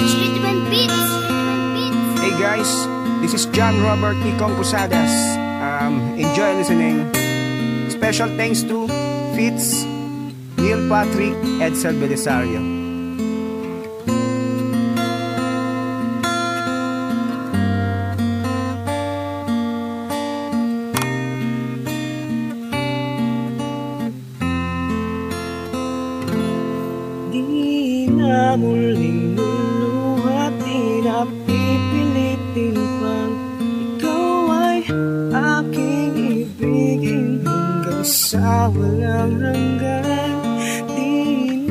PH Rhythm and Beats. Hey guys, this is John Robert Nicong Posadas. Enjoy listening. Special thanks to Fitz, Neil Patrick, Edsel Belisario. Di na muling luluhat, di na pipilitin pang ikaw ay aking ibigin hanggang sa walang hanggan. Di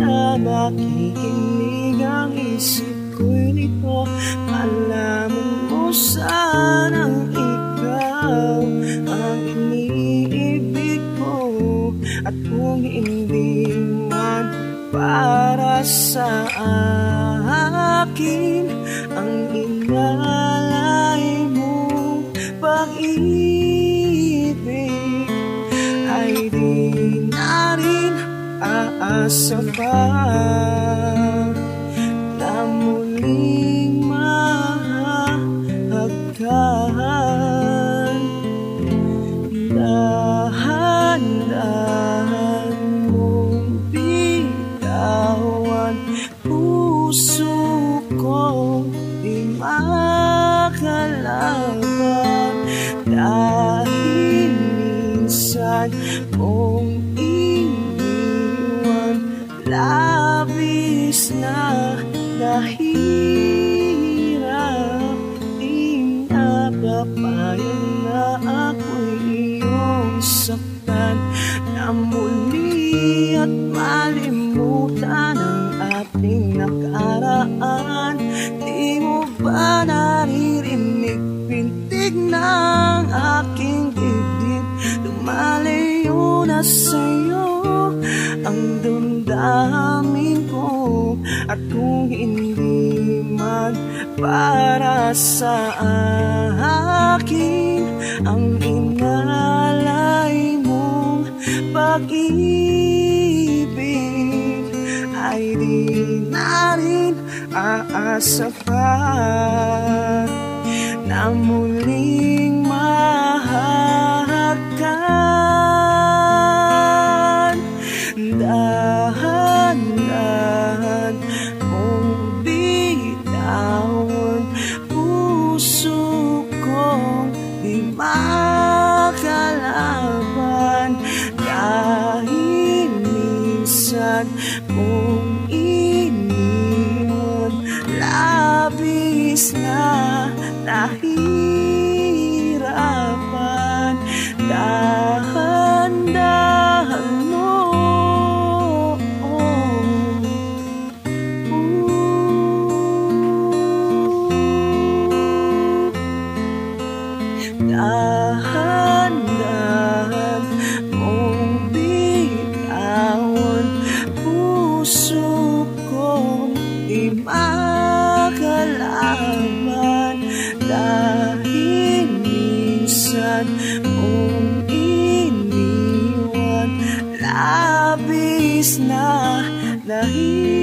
na makikinig ang isip ko'y nito, malaman mo sanang ikaw ang iniibig ko. At kung hindi man para sa akin ang inalay mong pag-ibig, ay di na rin aasa pa na muling mahagkan. Dahan-dahan mong bitawan puso ko, di makalaban. Dahil minsan mong iniwan, labis na nahirap. Di napapayag na ako'y iyong saktan, na muli at malimutan ang ating nakaraan. Di mo ba naririnig pintig ng aking dibdib? Lumalayo na sa'yo ang damdamin ko. At kung hindi man para sa akin ang inalay mong pag-ibig, ay di na rin aasa pa na muling mahagkan. Dahan-dahan mong bitawan puso kong di makalaban. Dahil minsan mong iniwan, labis na nahirapan. Dahan-dahan mo, dahan-dahan mong bitawan puso kong di makalaban. Dahil minsan mong iniwan, labis na nahihirapan.